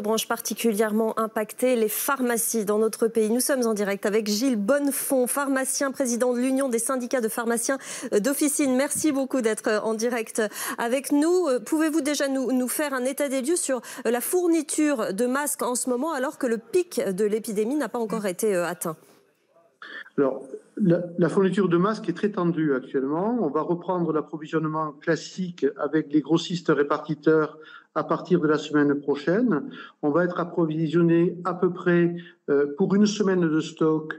Branche particulièrement impactée, les pharmacies dans notre pays. Nous sommes en direct avec Gilles Bonnefond, pharmacien, président de l'Union des syndicats de pharmaciens d'officine. Merci beaucoup d'être en direct avec nous. Pouvez-vous déjà nous faire un état des lieux sur la fourniture de masques en ce moment, alors que le pic de l'épidémie n'a pas encore été atteint? Alors, la fourniture de masques est très tendue actuellement. On va reprendre l'approvisionnement classique avec les grossistes répartiteurs à partir de la semaine prochaine. On va être approvisionné à peu près pour une semaine de stock,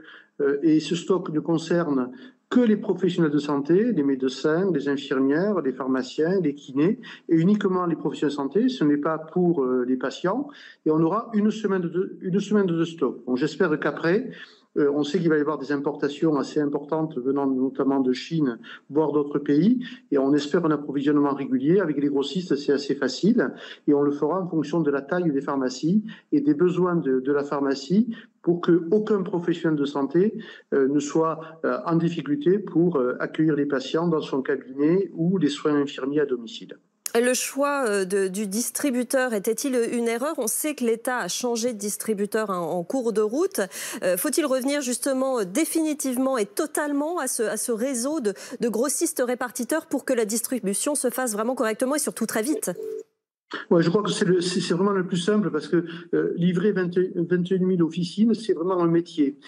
et ce stock ne concerne que les professionnels de santé, les médecins, les infirmières, les pharmaciens, les kinés, et uniquement les professionnels de santé. Ce n'est pas pour les patients. Et on aura une semaine de stock. Donc, j'espère qu'après, on sait qu'il va y avoir des importations assez importantes venant notamment de Chine, voire d'autres pays, et on espère un approvisionnement régulier. Avec les grossistes, c'est assez facile, et on le fera en fonction de la taille des pharmacies et des besoins de la pharmacie, pour qu'aucun professionnel de santé ne soit en difficulté pour accueillir les patients dans son cabinet ou les soins infirmiers à domicile. Le choix du distributeur était-il une erreur? On sait que l'État a changé de distributeur en cours de route. Faut-il revenir justement définitivement et totalement à ce réseau de grossistes répartiteurs pour que la distribution se fasse vraiment correctement et surtout très vite? Ouais, je crois que c'est vraiment le plus simple, parce que livrer 21 000 officines, c'est vraiment un métier.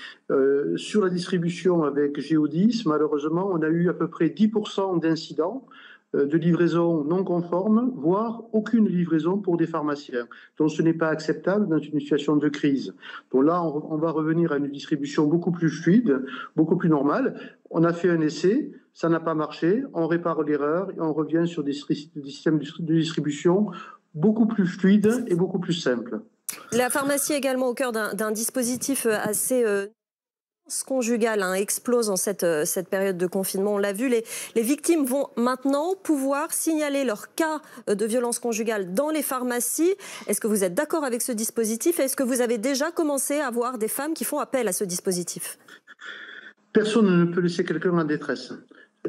Sur la distribution avec Géodis, malheureusement, on a eu à peu près 10% d'incidents de livraison non conforme, voire aucune livraison pour des pharmaciens. Donc ce n'est pas acceptable dans une situation de crise. Donc là, on va revenir à une distribution beaucoup plus fluide, beaucoup plus normale. On a fait un essai, ça n'a pas marché, on répare l'erreur et on revient sur des systèmes de distribution beaucoup plus fluides et beaucoup plus simples. La pharmacie est également au cœur d'un dispositif assez conjugale explose en cette période de confinement. On l'a vu, les victimes vont maintenant pouvoir signaler leur cas de violence conjugale dans les pharmacies. Est-ce que vous êtes d'accord avec ce dispositif? Est-ce que vous avez déjà commencé à voir des femmes qui font appel à ce dispositif? Personne ne peut laisser quelqu'un en détresse.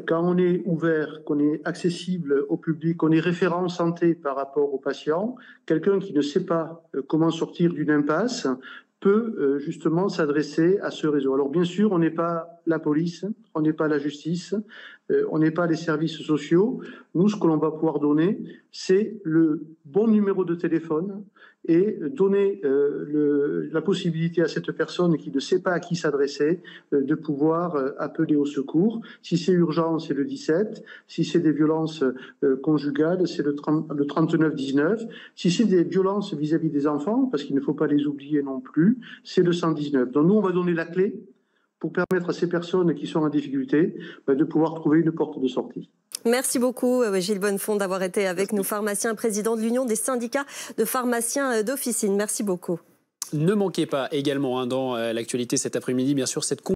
Quand on est ouvert, qu'on est accessible au public, qu'on est référent santé par rapport aux patients, quelqu'un qui ne sait pas comment sortir d'une impasse peut justement s'adresser à ce réseau. Alors bien sûr, on n'est pas la police, on n'est pas la justice, on n'est pas les services sociaux. Nous, ce que l'on va pouvoir donner, c'est le bon numéro de téléphone et donner la possibilité à cette personne qui ne sait pas à qui s'adresser de pouvoir appeler au secours. Si c'est urgent, c'est le 17. Si c'est des violences conjugales, c'est le 3919. Si c'est des violences vis-à-vis des enfants, parce qu'il ne faut pas les oublier non plus, c'est le 119. Donc nous, on va donner la clé pour permettre à ces personnes qui sont en difficulté de pouvoir trouver une porte de sortie. Merci beaucoup Gilles Bonnefond d'avoir été avec nous, pharmacien, président de l'Union des syndicats de pharmaciens d'officine. Merci beaucoup. Ne manquez pas également dans l'actualité cet après-midi, bien sûr, cette